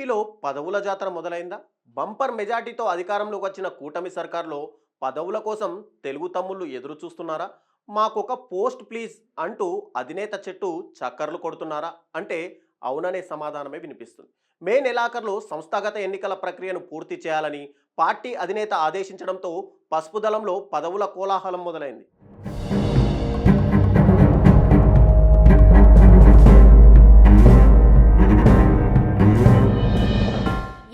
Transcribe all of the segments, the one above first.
ఏపీలో పదవుల జాతర మొదలైందా? బంపర్ మెజార్టీతో అధికారంలోకి వచ్చిన కూటమి సర్కార్లో పదవుల కోసం తెలుగు తమ్ముళ్ళు ఎదురు చూస్తున్నారా? మాకొక పోస్ట్ ప్లీజ్ అంటూ అధినేత చెట్టు చక్కర్లు కొడుతున్నారా అంటే అవుననే సమాధానమే వినిపిస్తుంది. మే నెలాఖరులో సంస్థాగత ఎన్నికల ప్రక్రియను పూర్తి చేయాలని పార్టీ అధినేత ఆదేశించడంతో పసుపు దళంలో పదవుల కోలాహలం మొదలైంది.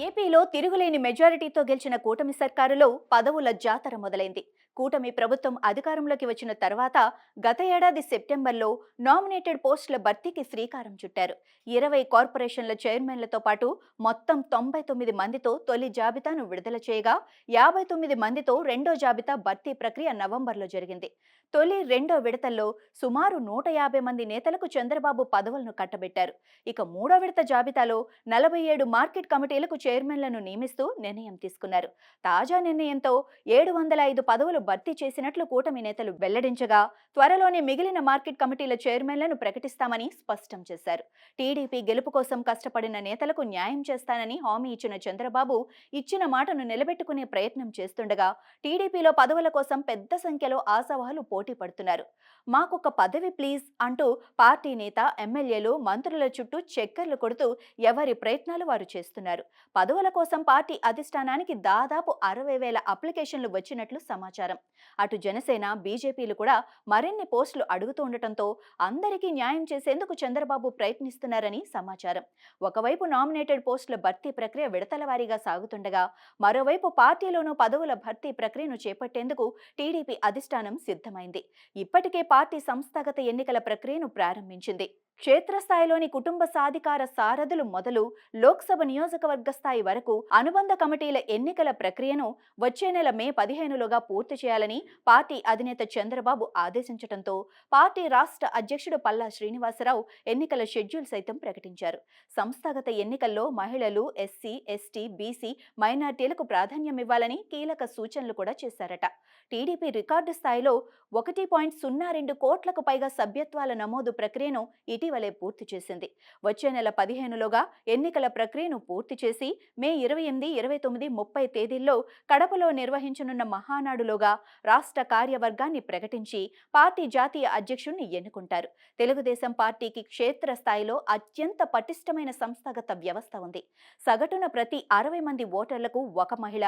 ఏపీలో తిరుగులేని మెజారిటీతో గెలిచిన కూటమి సర్కారులో పదవుల జాతర మొదలైంది. కూటమి ప్రభుత్వం అధికారంలోకి వచ్చిన తర్వాత గత ఏడాది సెప్టెంబర్లో నామినేటెడ్ పోస్టుల భర్తీకి శ్రీకారం చుట్టారు. 20 కార్పొరేషన్ల చైర్మన్లతో పాటు మొత్తం 99 మందితో తొలి జాబితాను విడుదల చేయగా 59 మందితో రెండో జాబితా భర్తీ ప్రక్రియ నవంబర్లో జరిగింది. తొలి రెండో విడతల్లో సుమారు 150 మంది నేతలకు చంద్రబాబు పదవులను కట్టబెట్టారు. ఇక మూడో విడత జాబితాలో 47 మార్కెట్ కమిటీలకు చైర్మన్లను నియమిస్తూ నిర్ణయం తీసుకున్నారు. తాజా నిర్ణయంతో 705 పదవులు భర్తీ చేసినట్లు కూటమి నేతలు వెల్లడించగా త్వరలోనే మిగిలిన మార్కెట్ కమిటీల చైర్మన్లను ప్రకటిస్తామని స్పష్టం చేశారు. టీడీపీ గెలుపు కోసం కష్టపడిన నేతలకు న్యాయం చేస్తానని హామీ ఇచ్చిన చంద్రబాబు ఇచ్చిన మాటను నిలబెట్టుకునే ప్రయత్నం చేస్తుండగా టీడీపీలో పదవుల కోసం పెద్ద సంఖ్యలో ఆశావాహులు పోటీ పడుతున్నారు. మాకొక పదవి ప్లీజ్ అంటూ పార్టీ నేత, ఎమ్మెల్యేలు, మంత్రుల చుట్టూ చక్కర్లు కొడుతూ ఎవరి ప్రయత్నాలు వారు చేస్తున్నారు. పదవుల కోసం పార్టీ అధిష్టానానికి దాదాపు 60,000 అప్లికేషన్లు వచ్చినట్లు సమాచారం. అటు జనసేన, బీజేపీలు కూడా మరిన్ని పోస్టులు అడుగుతూ ఉండటంతో అందరికీ న్యాయం చేసేందుకు చంద్రబాబు ప్రయత్నిస్తున్నారని సమాచారం. ఒకవైపు నామినేటెడ్ పోస్టుల భర్తీ ప్రక్రియ విడతల వారీగా సాగుతుండగా మరోవైపు పార్టీలోనూ పదవుల భర్తీ ప్రక్రియను చేపట్టేందుకు టీడీపీ అధిష్టానం సిద్ధమైంది. ఇప్పటికే పార్టీ సంస్థాగత ఎన్నికల ప్రక్రియను ప్రారంభించింది. క్షేత్రస్థాయిలోని కుటుంబ సాధికార సారథులు మొదలు లోక్సభ నియోజకవర్గ స్థాయి వరకు అనుబంధ కమిటీల ఎన్నికల ప్రక్రియను వచ్చే నెల మే 15లోగా పూర్తి చేయాలని పార్టీ అధినేత చంద్రబాబు ఆదేశించడంతో పార్టీ రాష్ట్ర అధ్యక్షుడు పల్లా శ్రీనివాసరావు ఎన్నికల షెడ్యూల్ సైతం ప్రకటించారు. సంస్థాగత ఎన్నికల్లో మహిళలు, ఎస్సీ, ఎస్టీ, బీసీ, మైనార్టీలకు ప్రాధాన్యం ఇవ్వాలని కీలక సూచనలు కూడా చేశారట. టీడీపీ రికార్డు స్థాయిలో 1.02 కోట్లకు పైగా సభ్యత్వాల నమోదు ప్రక్రియను ఇటీవలే పూర్తి చేసింది. వచ్చే నెల 15లోగా ఎన్నికల ప్రక్రియను పూర్తి చేసి మే 28, 29, 30 తేదీల్లో కడపలో నిర్వహించనున్న మహానాడులోగా రాష్ట్ర కార్యవర్గాన్ని ప్రకటించి పార్టీ జాతీయ అధ్యక్షుడిని ఎన్నుకుంటారు. తెలుగుదేశం పార్టీకి క్షేత్ర స్థాయిలో అత్యంత పటిష్టమైన సంస్థాగత వ్యవస్థ ఉంది. సగటున ప్రతి 60 మంది ఓటర్లకు ఒక మహిళ,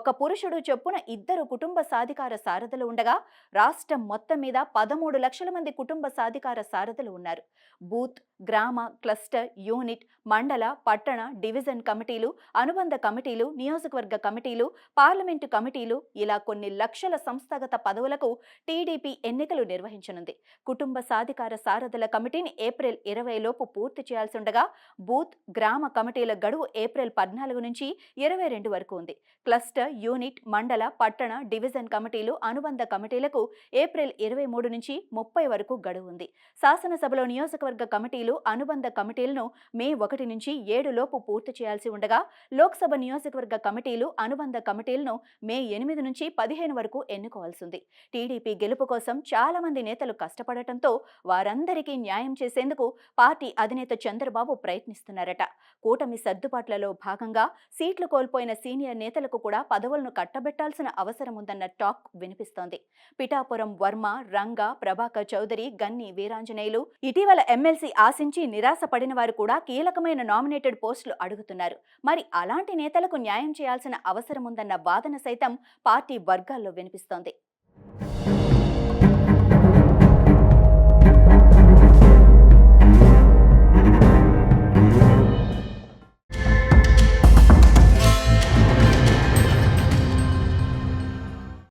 ఒక పురుషుడు చొప్పున 2 కుటుంబ సాధికార సారథులు ఉండగా రాష్ట్రం మొత్తం మీద 13 లక్షల మంది కుటుంబ సాధికార సారథులు ఉన్నారు. బూత్, గ్రామ, క్లస్టర్, యూనిట్, మండల, పట్టణ, డివిజన్ కమిటీలు, అనుబంధ కమిటీలు, నియోజకవర్గ కమిటీలు, పార్లమెంటు కమిటీలు ఇలా కొన్ని లక్షల సంస్థాగత పదవులకు టీడీపీ ఎన్నికలు నిర్వహించనుంది. కుటుంబ సాధికార సారథుల కమిటీని ఏప్రిల్ 20 లోపు పూర్తి చేయాల్సి ఉండగా బూత్, గ్రామ కమిటీల గడువు ఏప్రిల్ 14 నుంచి 22 వరకు ఉంది. క్లస్టర్, యూనిట్, మండల, పట్టణ, డివిజన్ కమిటీలు, అనుబంధ కమిటీలకు ఏప్రిల్ 23 నుంచి 30 వరకు గడువు ఉంది. శాసనసభలో నియోజకవర్గ కమిటీలు, అనుబంధ కమిటీలను మే 1 నుంచి 7 లోపు పూర్తి చేయాల్సి ఉండగా లోక్సభ నియోజకవర్గ కమిటీలు, అనుబంధ కమిటీలను మే 8 నుంచి 15 వరకు ఎన్నుకోవాల్సింది. టీడీపీ గెలుపు కోసం చాలా మంది నేతలు కష్టపడటంతో వారందరికీ న్యాయం చేసేందుకు పార్టీ అధినేత చంద్రబాబు ప్రయత్నిస్తున్నారట. కూటమి సర్దుబాట్లలో భాగంగా సీట్లు కోల్పోయిన సీనియర్ నేతలకు కూడా పదవులను కట్టబెట్టాల్సిన అవసరం ఉందన్న టాక్ వినిపిస్తోంది. పిఠాపురం వర్మ, రంగ, ప్రభాకర్ చౌదరి, గన్ని వీరాంజనేయులు ఇటీవల ఎమ్మెల్సీ ఆశించి నిరాశ పడిన వారు కూడా కీలకమైన నామినేటెడ్ పోస్టులు అడుగుతున్నారు. మరి అలాంటి నేతలకు న్యాయం చేయాల్సిన అవసరం ఉందన్న వాదన సైతం పార్టీ వర్గాల్లో వినిపిస్తోంది.